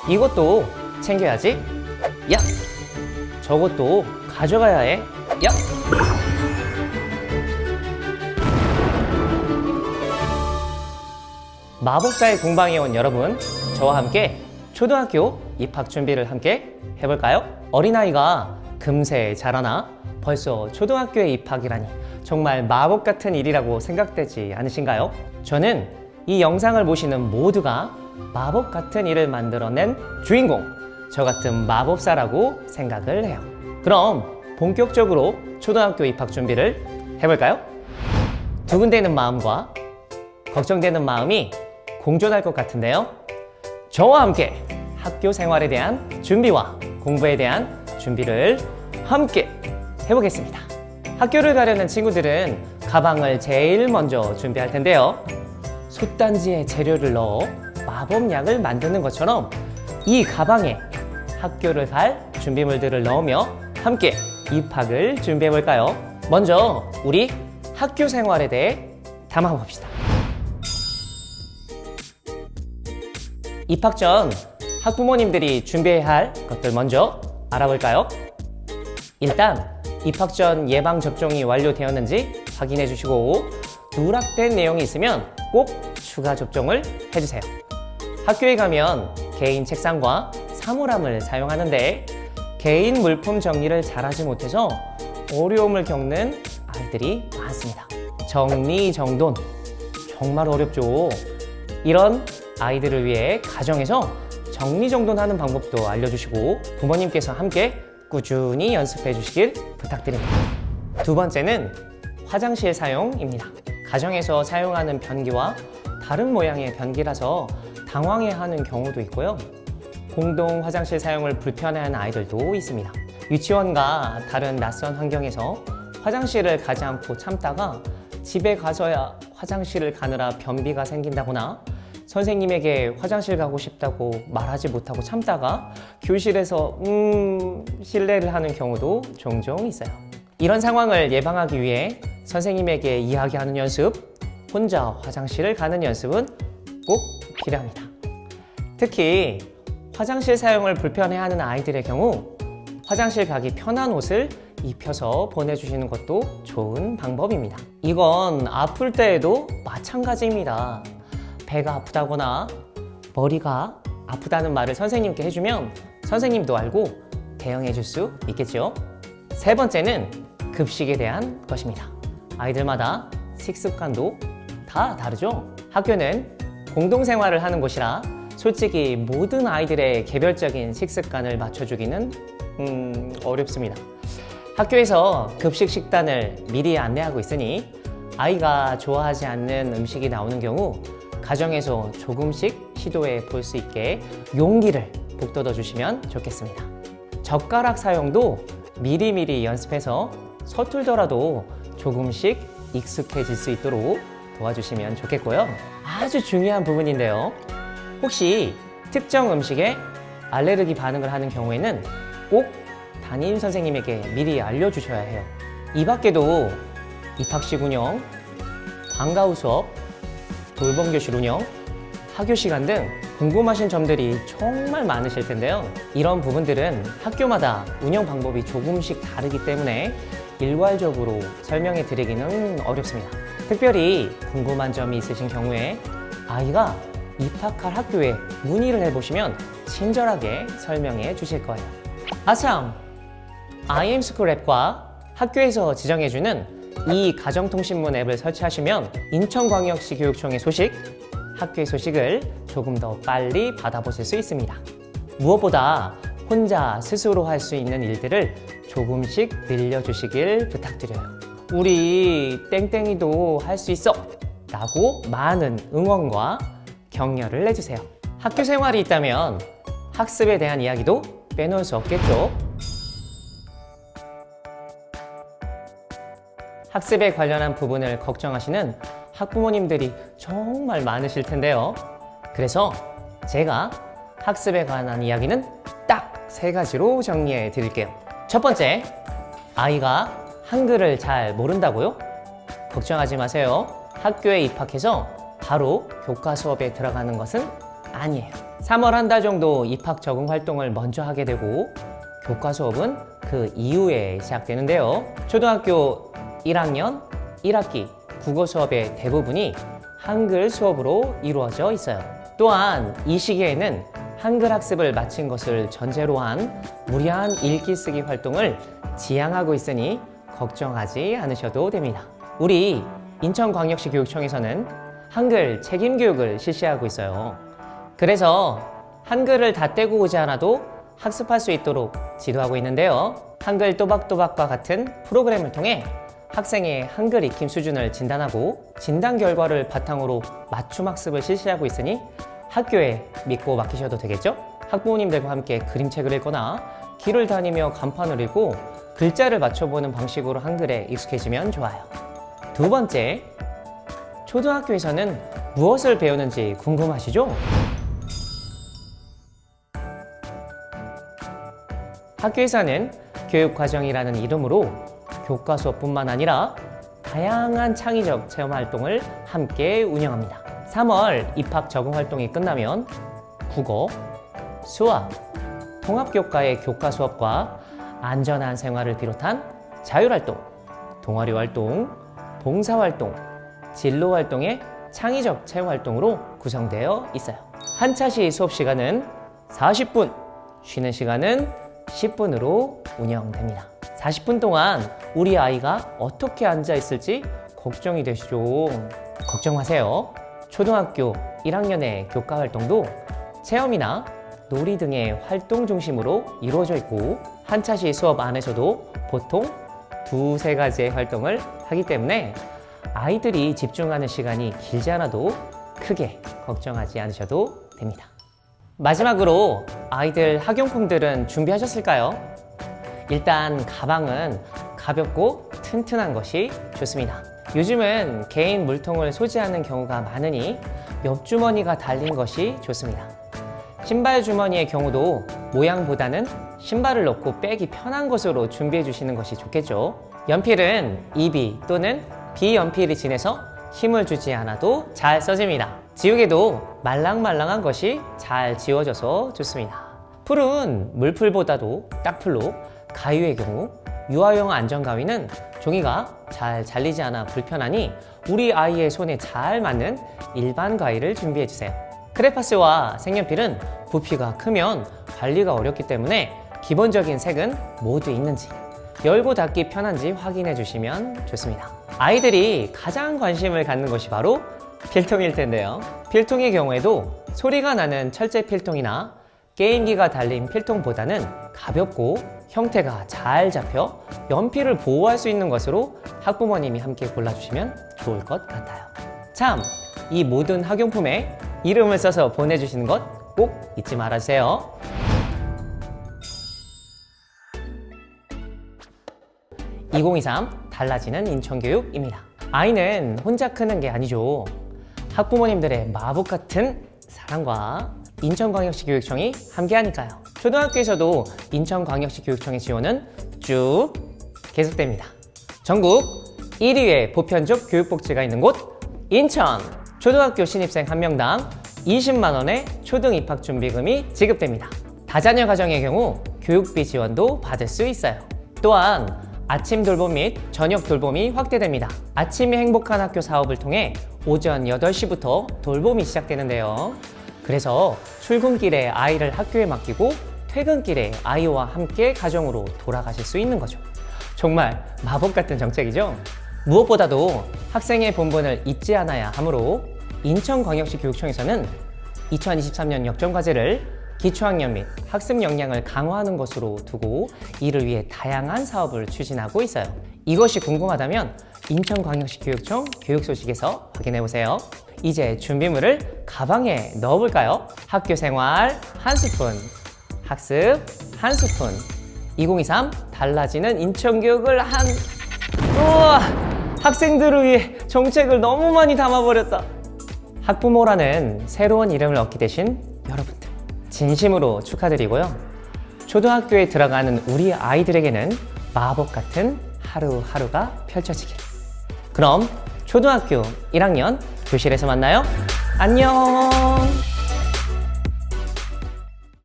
이것도 챙겨야지. 야! 저것도 가져가야 해. 야! 마법사의 공방에 온 여러분, 저와 함께 초등학교 입학 준비를 함께 해볼까요? 어린아이가 금세 자라나 벌써 초등학교에 입학이라니 정말 마법 같은 일이라고 생각되지 않으신가요? 저는 이 영상을 보시는 모두가 마법 같은 일을 만들어낸 주인공, 저 같은 마법사라고 생각을 해요. 그럼 본격적으로 초등학교 입학 준비를 해볼까요? 두근대는 마음과 걱정되는 마음이 공존할 것 같은데요. 저와 함께 학교 생활에 대한 준비와 공부에 대한 준비를 함께 해보겠습니다. 학교를 가려는 친구들은 가방을 제일 먼저 준비할 텐데요. 솥단지에 재료를 넣어 마법약을 만드는 것처럼 이 가방에 학교를 갈 준비물들을 넣으며 함께 입학을 준비해 볼까요? 먼저 우리 학교 생활에 대해 담아봅시다. 입학 전 학부모님들이 준비해야 할 것들 먼저 알아볼까요? 일단 입학 전 예방접종이 완료되었는지 확인해 주시고 누락된 내용이 있으면 꼭 추가 접종을 해주세요. 학교에 가면 개인 책상과 사물함을 사용하는데 개인 물품 정리를 잘하지 못해서 어려움을 겪는 아이들이 많습니다. 정리정돈 정말 어렵죠. 이런 아이들을 위해 가정에서 정리정돈하는 방법도 알려주시고 부모님께서 함께 꾸준히 연습해 주시길 부탁드립니다. 두 번째는 화장실 사용입니다. 가정에서 사용하는 변기와 다른 모양의 변기라서 당황해하는 경우도 있고요. 공동 화장실 사용을 불편해하는 아이들도 있습니다. 유치원과 다른 낯선 환경에서 화장실을 가지 않고 참다가 집에 가서야 화장실을 가느라 변비가 생긴다거나 선생님에게 화장실 가고 싶다고 말하지 못하고 참다가 교실에서 실례를 하는 경우도 종종 있어요. 이런 상황을 예방하기 위해 선생님에게 이야기하는 연습, 혼자 화장실을 가는 연습은 꼭 필요합니다. 특히 화장실 사용을 불편해하는 아이들의 경우 화장실 가기 편한 옷을 입혀서 보내주시는 것도 좋은 방법입니다. 이건 아플 때에도 마찬가지입니다. 배가 아프다거나 머리가 아프다는 말을 선생님께 해주면 선생님도 알고 대응해 줄 수 있겠죠. 세 번째는 급식에 대한 것입니다. 아이들마다 식습관도 다 다르죠. 학교는 공동생활을 하는 곳이라 솔직히 모든 아이들의 개별적인 식습관을 맞춰주기는 어렵습니다. 학교에서 급식 식단을 미리 안내하고 있으니 아이가 좋아하지 않는 음식이 나오는 경우 가정에서 조금씩 시도해 볼 수 있게 용기를 북돋워 주시면 좋겠습니다. 젓가락 사용도 미리미리 연습해서 서툴더라도 조금씩 익숙해질 수 있도록 도와주시면 좋겠고요. 아주 중요한 부분인데요. 혹시 특정 음식에 알레르기 반응을 하는 경우에는 꼭 담임 선생님에게 미리 알려주셔야 해요. 이 밖에도 입학식 운영, 방과 후 수업, 돌봄 교실 운영, 학교 시간 등 궁금하신 점들이 정말 많으실 텐데요. 이런 부분들은 학교마다 운영 방법이 조금씩 다르기 때문에 일괄적으로 설명해 드리기는 어렵습니다. 특별히 궁금한 점이 있으신 경우에 아이가 입학할 학교에 문의를 해보시면 친절하게 설명해 주실 거예요. 아참! IMSchool 앱과 학교에서 지정해주는 이 가정통신문 앱을 설치하시면 인천광역시 교육청의 소식, 학교의 소식을 조금 더 빨리 받아보실 수 있습니다. 무엇보다 혼자 스스로 할 수 있는 일들을 조금씩 늘려주시길 부탁드려요. 우리 땡땡이도 할 수 있어! 라고 많은 응원과 격려를 해주세요. 학교 생활이 있다면 학습에 대한 이야기도 빼놓을 수 없겠죠? 학습에 관련한 부분을 걱정하시는 학부모님들이 정말 많으실 텐데요. 그래서 제가 학습에 관한 이야기는 딱 3가지로 정리해 드릴게요. 첫 번째, 아이가 한글을 잘 모른다고요? 걱정하지 마세요. 학교에 입학해서 바로 교과 수업에 들어가는 것은 아니에요. 3월 한 달 정도 입학 적응 활동을 먼저 하게 되고 교과 수업은 그 이후에 시작되는데요. 초등학교 1학년 1학기 국어 수업의 대부분이 한글 수업으로 이루어져 있어요. 또한 이 시기에는 한글 학습을 마친 것을 전제로 한 무리한 읽기 쓰기 활동을 지향하고 있으니 걱정하지 않으셔도 됩니다. 우리 인천광역시 교육청에서는 한글 책임 교육을 실시하고 있어요. 그래서 한글을 다 떼고 오지 않아도 학습할 수 있도록 지도하고 있는데요. 한글 또박또박과 같은 프로그램을 통해 학생의 한글 익힘 수준을 진단하고 진단 결과를 바탕으로 맞춤 학습을 실시하고 있으니 학교에 믿고 맡기셔도 되겠죠? 학부모님들과 함께 그림책을 읽거나 길을 다니며 간판을 읽고 글자를 맞춰보는 방식으로 한글에 익숙해지면 좋아요. 두 번째, 초등학교에서는 무엇을 배우는지 궁금하시죠? 학교에서는 교육과정이라는 이름으로 교과 수업뿐만 아니라 다양한 창의적 체험 활동을 함께 운영합니다. 3월 입학 적응 활동이 끝나면 국어, 수학, 통합교과의 교과 수업과 안전한 생활을 비롯한 자율활동, 동아리 활동, 봉사활동, 진로활동의 창의적 체험활동으로 구성되어 있어요. 한 차시 수업 시간은 40분, 쉬는 시간은 10분으로 운영됩니다. 40분 동안 우리 아이가 어떻게 앉아 있을지 걱정이 되시죠? 걱정 마세요. 초등학교 1학년의 교과 활동도 체험이나 놀이 등의 활동 중심으로 이루어져 있고 한 차시 수업 안에서도 보통 두세 가지의 활동을 하기 때문에 아이들이 집중하는 시간이 길지 않아도 크게 걱정하지 않으셔도 됩니다. 마지막으로 아이들 학용품들은 준비하셨을까요? 일단 가방은 가볍고 튼튼한 것이 좋습니다. 요즘은 개인 물통을 소지하는 경우가 많으니 옆주머니가 달린 것이 좋습니다. 신발 주머니의 경우도 모양보다는 신발을 넣고 빼기 편한 것으로 준비해 주시는 것이 좋겠죠. 연필은 EB 또는 B연필이 진해서 힘을 주지 않아도 잘 써집니다. 지우개도 말랑말랑한 것이 잘 지워져서 좋습니다. 풀은 물풀보다도 딱풀로, 가위의 경우 유아용 안전가위는 종이가 잘 잘리지 않아 불편하니 우리 아이의 손에 잘 맞는 일반 가위를 준비해 주세요. 크레파스와 색연필은 부피가 크면 관리가 어렵기 때문에 기본적인 색은 모두 있는지 열고 닫기 편한지 확인해 주시면 좋습니다. 아이들이 가장 관심을 갖는 것이 바로 필통일 텐데요. 필통의 경우에도 소리가 나는 철제 필통이나 게임기가 달린 필통보다는 가볍고 형태가 잘 잡혀 연필을 보호할 수 있는 것으로 학부모님이 함께 골라주시면 좋을 것 같아요. 참, 이 모든 학용품에 이름을 써서 보내주시는 것 꼭 잊지 말아주세요. 2023 달라지는 인천교육입니다. 아이는 혼자 크는 게 아니죠. 학부모님들의 마법 같은 사랑과 인천광역시 교육청이 함께하니까요. 초등학교에서도 인천광역시 교육청의 지원은 쭉 계속됩니다. 전국 1위의 보편적 교육복지가 있는 곳 인천! 초등학교 신입생 1명당 20만 원의 초등 입학 준비금이 지급됩니다. 다자녀 가정의 경우 교육비 지원도 받을 수 있어요. 또한 아침 돌봄 및 저녁 돌봄이 확대됩니다. 아침이 행복한 학교 사업을 통해 오전 8시부터 돌봄이 시작되는데요. 그래서 출근길에 아이를 학교에 맡기고 퇴근길에 아이와 함께 가정으로 돌아가실 수 있는 거죠. 정말 마법 같은 정책이죠. 무엇보다도 학생의 본분을 잊지 않아야 하므로 인천광역시 교육청에서는 2023년 역전과제를 기초학년 및 학습 역량을 강화하는 것으로 두고 이를 위해 다양한 사업을 추진하고 있어요. 이것이 궁금하다면 인천광역시 교육청 교육소식에서 확인해보세요. 이제 준비물을 가방에 넣어볼까요? 학교생활 한 스푼, 학습 한 스푼, 2023 달라지는 인천교육을 우와! 학생들을 위해 정책을 너무 많이 담아버렸다. 학부모라는 새로운 이름을 얻게 되신 여러분들 진심으로 축하드리고요. 초등학교에 들어가는 우리 아이들에게는 마법 같은 하루하루가 펼쳐지길. 그럼 초등학교 1학년 교실에서 만나요. 안녕.